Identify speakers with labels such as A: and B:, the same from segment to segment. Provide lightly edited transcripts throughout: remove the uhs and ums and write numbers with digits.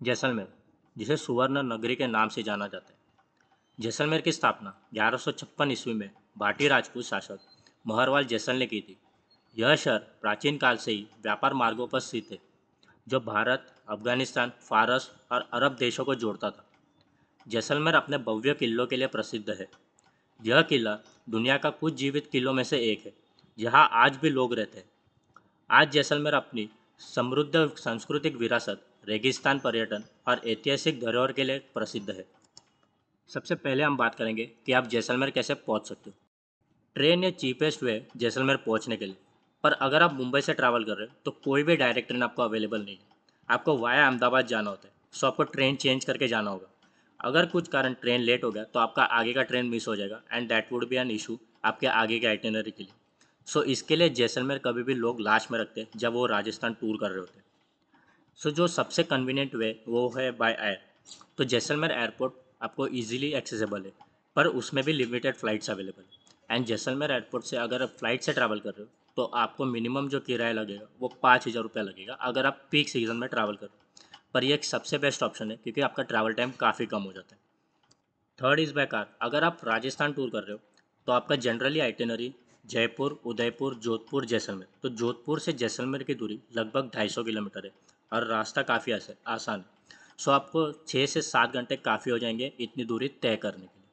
A: जैसलमेर, जिसे सुवर्ण नगरी के नाम से जाना जाता है। जैसलमेर की स्थापना 1156 ईस्वी में भाटी राजपूत शासक महरवाल जैसल ने की थी। यह शहर प्राचीन काल से ही व्यापार मार्गों पर स्थित है, जो भारत, अफगानिस्तान, फारस और अरब देशों को जोड़ता था। जैसलमेर अपने भव्य किलों के लिए प्रसिद्ध है। यह किला दुनिया का कुछ जीवित किलों में से एक है, जहाँ आज भी लोग रहते हैं। आज जैसलमेर अपनी समृद्ध सांस्कृतिक विरासत, रेगिस्तान पर्यटन और ऐतिहासिक धरोहर के लिए प्रसिद्ध है। सबसे पहले हम बात करेंगे कि आप जैसलमेर कैसे पहुंच सकते हो। ट्रेन या चीपेस्ट वे जैसलमेर पहुंचने के लिए। पर अगर आप मुंबई से ट्रैवल कर रहे हो तो कोई भी डायरेक्ट ट्रेन आपको अवेलेबल नहीं है। आपको वाया अहमदाबाद जाना होता है, सो आपको ट्रेन चेंज करके जाना होगा। अगर कुछ कारण ट्रेन लेट हो गया तो आपका आगे का ट्रेन मिस हो जाएगा and that would B an issue आपके आगे के आइटिनरी के लिए। सो इसके लिए जैसलमेर कभी भी लोग लास्ट में रखते हैं जब वो राजस्थान टूर कर रहे होते हैं। सो जो सबसे कन्वीनियंट वे वो है बाय एयर। तो जैसलमेर एयरपोर्ट आपको इजीली एक्सेसिबल है, पर उसमें भी लिमिटेड फ़्लाइट्स अवेलेबल है। एंड जैसलमेर एयरपोर्ट से अगर आप फ़्लाइट से ट्रैवल कर रहे हो तो आपको मिनिमम जो किराया लगेगा वो 5,000 रुपया लगेगा अगर आप पीक सीज़न में ट्रैवल कर रहे हो। पर ये एक सबसे बेस्ट ऑप्शन है क्योंकि आपका ट्रैवल टाइम काफ़ी कम हो जाता है। Third is by car. अगर आप राजस्थान टूर कर रहे हो तो आपका जनरली आइटिनरी जयपुर, उदयपुर, जोधपुर, जैसलमेर। तो जोधपुर से जैसलमेर की दूरी लगभग 250 किलोमीटर है और रास्ता काफ़ी आसान है। सो आपको 6 से 7 घंटे काफ़ी हो जाएंगे इतनी दूरी तय करने के लिए।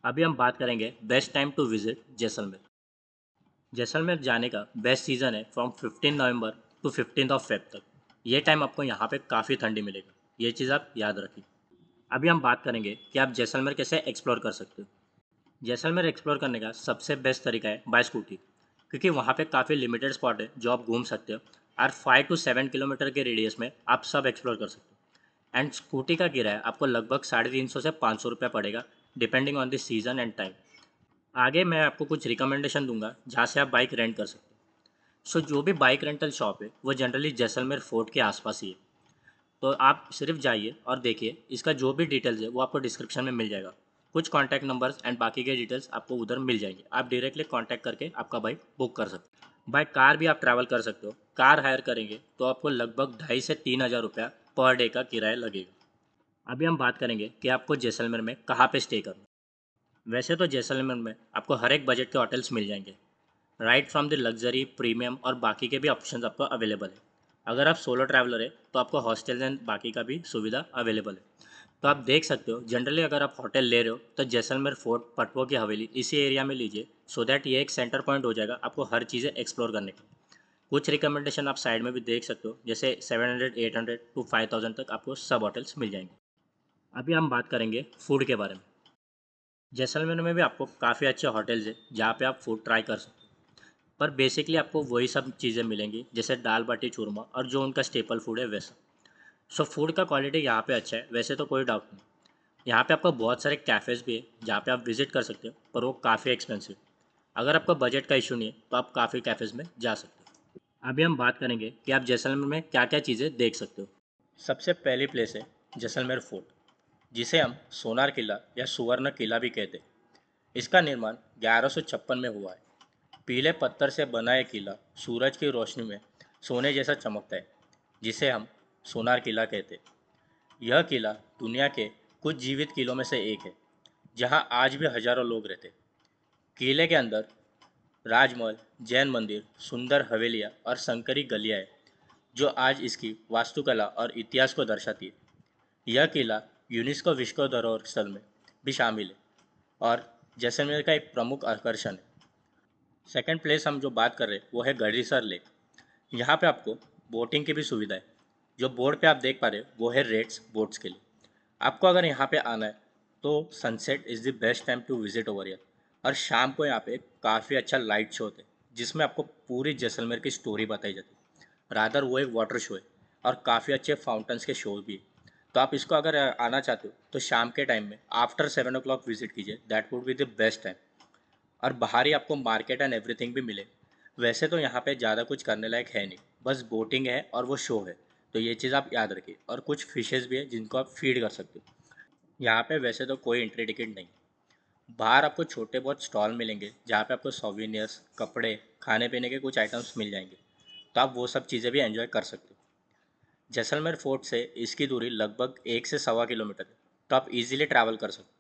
A: अभी हम बात करेंगे best time to visit Jaisalmer. Jaisalmer जाने का बेस्ट सीज़न है फ्रॉम 15 नवंबर टू 15 फेब तक। ये टाइम आपको यहाँ पे काफ़ी ठंडी मिलेगा, ये चीज़ आप याद रखिए। अभी हम बात करेंगे कि आप जैसलमेर कैसे एक्सप्लोर कर सकते हो। जैसलमेर एक्सप्लोर करने का सबसे बेस्ट तरीका है बाय स्कूटी, क्योंकि वहाँ पे काफ़ी लिमिटेड स्पॉट है जो आप घूम सकते हो और 5 to 7 किलोमीटर के रेडियस में आप सब एक्सप्लोर कर सकते हो। एंड स्कूटी का किराया आपको लगभग 350 से 500 रुपया पड़ेगा, depending on the season and time. आगे मैं आपको कुछ रिकमेंडेशन दूंगा जहाँ से आप बाइक रेंट कर सकते हो। सो जो भी बाइक रेंटल शॉप है वो जनरली जैसलमेर फोर्ट के आसपास ही है। तो आप सिर्फ जाइए और देखिए, इसका जो भी डिटेल्स है वो आपको डिस्क्रिप्शन में मिल जाएगा। कुछ कॉन्टैक्ट नंबर्स एंड बाकी के डिटेल्स आपको उधर मिल जाएंगे, आप डायरेक्टली कॉन्टैक्ट करके आपका बाइक बुक कर सकते हो। बाय कार भी आप ट्रैवल कर सकते हो। कार हायर करेंगे तो आपको लगभग 2,500 से 3,000 रुपया पर डे का किराया लगेगा। अभी हम बात करेंगे कि आपको जैसलमेर में कहाँ पे स्टे करना है। वैसे तो जैसलमेर में आपको हर एक बजट के होटल्स मिल जाएंगे, right from the luxury, premium और बाकी के भी ऑप्शंस आपको अवेलेबल है। अगर आप सोलो ट्रैवलर है तो आपको हॉस्टल एंड बाकी का भी सुविधा अवेलेबल है। तो आप देख सकते हो, जनरली अगर आप होटल ले रहे हो तो जैसलमेर फोर्ट, पटवो की हवेली इसी एरिया में लीजिए, सो दैट ये एक सेंटर पॉइंट हो जाएगा आपको हर चीज़ें एक्सप्लोर करने का। कुछ रिकमेंडेशन आप साइड में भी देख सकते हो, जैसे 700, 800 टू 5,000 तक आपको सब होटल्स मिल जाएंगे। अभी हम बात करेंगे फूड के बारे में। जैसलमेर में भी आपको काफ़ी अच्छे होटल्स है जहाँ पे आप फूड ट्राई कर सकते हो। पर बेसिकली आपको वही सब चीज़ें मिलेंगी जैसे दाल बाटी चूरमा और जो उनका स्टेपल फूड है वैसा। सो फूड का क्वालिटी यहाँ पे अच्छा है, वैसे तो कोई डाउट नहीं। यहाँ पे आपको बहुत सारे कैफ़ेज़ भी है जहाँ पे आप विजिट कर सकते हो, पर वो काफ़ी एक्सपेंसिव। अगर आपको बजट का इशू नहीं है तो आप काफ़ी कैफ़ेज़ में जा सकते हो। अभी हम बात करेंगे कि आप जैसलमेर में क्या क्या चीज़ें देख सकते हो। सबसे पहली प्लेस है जैसलमेर फोर्ट, जिसे हम सोनार किला या सुवर्ण किला भी कहते हैं। इसका निर्माण 1156 में हुआ है। पीले पत्थर से बना यह किला सूरज की रोशनी में सोने जैसा चमकता है, जिसे हम सोनार किला कहते हैं। यह किला दुनिया के कुछ जीवित किलों में से एक है, जहां आज भी हजारों लोग रहते हैं। किले के अंदर राजमहल, जैन मंदिर, सुंदर हवेलियाँ और संकरी गलियाँ हैं, जो आज इसकी वास्तुकला और इतिहास को दर्शाती है। यह किला यूनेस्को विश्व धरोहर स्थल में भी शामिल है और जैसलमेर का एक प्रमुख आकर्षण है। सेकंड प्लेस हम जो बात कर रहे हैं वो है गढ़ीसर लेक। यहाँ पे आपको बोटिंग की भी सुविधा है। जो बोर्ड पे आप देख पा रहे हो वो है रेट्स बोट्स के लिए। आपको अगर यहाँ पे आना है तो sunset is the best time to visit over here. और शाम को यहाँ पे काफ़ी अच्छा लाइट शो होता है, जिसमें आपको पूरी जैसलमेर की स्टोरी बताई जाती है। रादर वो एक वाटर शो है और काफ़ी अच्छे फाउंटेन्स के शो भी है। तो आप इसको अगर आना चाहते हो तो शाम के टाइम में आफ्टर 7 o'clock विजिट कीजिए, that would be the best time. और बाहर ही आपको मार्केट एंड एवरीथिंग भी मिले। वैसे तो यहाँ पे ज़्यादा कुछ करने लायक है नहीं, बस बोटिंग है और वो शो है। तो ये चीज़ आप याद रखिए, और कुछ फिशेज़ भी है जिनको आप फीड कर सकते हो। यहाँ पे वैसे तो कोई एंट्री टिकट नहीं। बाहर आपको छोटे बहुत स्टॉल मिलेंगे जहाँ पे आपको सोवेनियर्स, कपड़े, खाने पीने के कुछ आइटम्स मिल जाएंगे। तो आप वो सब चीज़ें भी एंजॉय कर सकते हो। जैसलमेर फोर्ट से इसकी दूरी लगभग 1 से 1.25 किलोमीटर है, तो आप इजीली ट्रैवल कर सकते हो।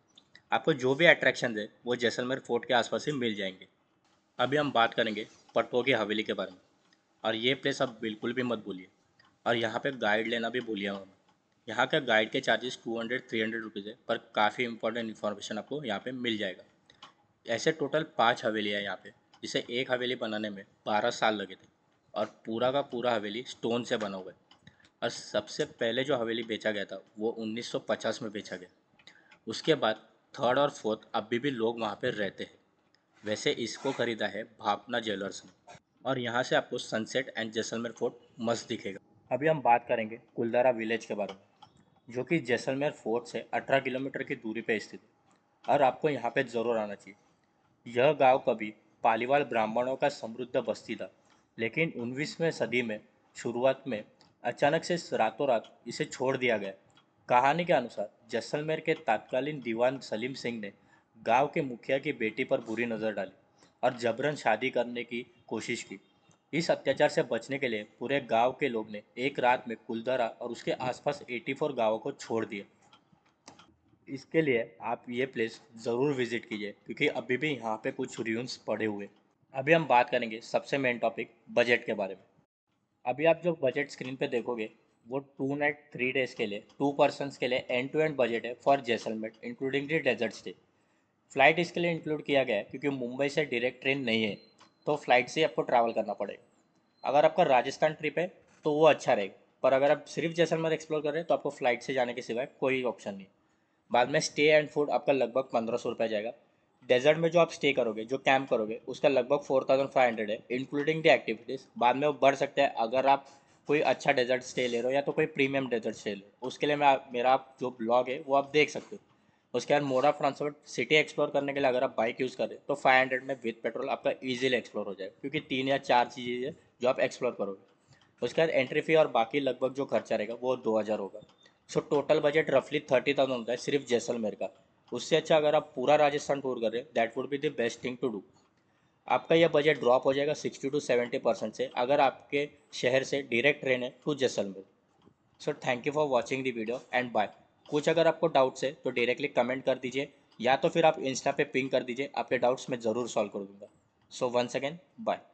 A: आपको जो भी अट्रैक्शन है वो जैसलमेर फोर्ट के आसपास ही मिल जाएंगे। अभी हम बात करेंगे पटवा की हवेली के बारे में। और ये प्लेस आप बिल्कुल भी मत भूलिए। और यहाँ पे गाइड लेना भी भूलिए मत। यहाँ का गाइड के चार्जेस 200-300 रुपीज़ है, पर काफ़ी इंपॉर्टेंट इन्फॉर्मेशन आपको यहाँ पे मिल जाएगा। ऐसे टोटल 5 हवेलियाँ हैं यहाँ पे, जिसे एक हवेली बनाने में 12 साल लगे थे। और पूरा का पूरा हवेली स्टोन से बना हुआ है। और सबसे पहले जो हवेली बेचा गया था वो 1950 में बेचा गया। उसके बाद थर्ड और फोर्थ अभी भी लोग वहाँ पे रहते हैं। वैसे इसको खरीदा है भापना ज्वेलर्स ने। और यहाँ से आपको सनसेट एंड जैसलमेर फोर्ट मस्त दिखेगा। अभी हम बात करेंगे कुलदारा विलेज के बारे में, जो कि जैसलमेर फोर्ट से 18 किलोमीटर की दूरी पर स्थित है। और आपको यहाँ पे ज़रूर आना चाहिए। यह गांव कभी पालीवाल ब्राह्मणों का समृद्ध बस्ती था, लेकिन 19वीं सदी में शुरुआत में अचानक से रातों रात इसे छोड़ दिया गया। कहानी के अनुसार जैसलमेर के तत्कालीन दीवान सलीम सिंह ने गांव के मुखिया की बेटी पर बुरी नज़र डाली और जबरन शादी करने की कोशिश की। इस अत्याचार से बचने के लिए पूरे गांव के लोग ने एक रात में कुलधरा और उसके आसपास 84 गांवों को छोड़ दिया। इसके लिए आप ये प्लेस ज़रूर विज़िट कीजिए, क्योंकि अभी भी यहाँ पे कुछ रूइंस पड़े हुए। अभी हम बात करेंगे सबसे मेन टॉपिक बजट के बारे में। अभी आप जो बजट स्क्रीन पे देखोगे वो 2 नाइट 3 डेज़ के लिए 2 पर्सनस के लिए एंड टू एंड बजट है for Jaisalmer including the desert stay. Flight इसके लिए इंक्लूड किया गया है क्योंकि मुंबई से डायरेक्ट ट्रेन नहीं है, तो फ़्लाइट से ही आपको ट्रैवल करना पड़ेगा। अगर आपका राजस्थान ट्रिप है तो वो अच्छा रहेगा, पर अगर आप सिर्फ जैसलमेर एक्सप्लोर कर रहे हैं तो आपको फ़्लाइट से जाने के सिवाय कोई ऑप्शन नहीं। बाद में स्टे एंड फूड आपका लगभग 1500 रुपये जाएगा। डेजर्ट में जो आप स्टे करोगे, जो कैंप करोगे, उसका लगभग 4500 है इंक्लूडिंग द एक्टिविटीज़। बाद में वो बढ़ सकता है अगर आप कोई अच्छा डेजर्ट स्टे ले रहे हो या तो कोई प्रीमियम डेजर्ट स्टे ले रहे हो। उसके लिए मेरा आप जो ब्लॉग है वो आप देख सकते हो। उसके बाद mode of transport city explore करने के लिए अगर आप बाइक यूज़ कर रहे हो तो 500 में विद पेट्रोल आपका ईजिली एक्सप्लोर हो जाएगा, क्योंकि 3 या 4 चीज़ें हैं जो आप एक्सप्लोर करोगे। उसके बाद एंट्री फ़ी और बाकी लगभग जो खर्चा रहेगा वो 2000 होगा। सो टोटल बजट रफली 30,000 होता है सिर्फ जैसलमेर का। उससे अच्छा अगर आप पूरा राजस्थान टूर कर रहे हैं, that would be the best thing to do. आपका यह बजट ड्रॉप हो जाएगा 60 to 70% से अगर आपके शहर से डायरेक्ट ट्रेन है to Jaisalmer. So thank you for watching the video and bye. कुछ अगर आपको डाउट्स है तो डायरेक्टली कमेंट कर दीजिए, या तो फिर आप इंस्टा पे पिंग कर दीजिए। आपके डाउट्स मैं ज़रूर सॉल्व कर दूंगा। So once again bye.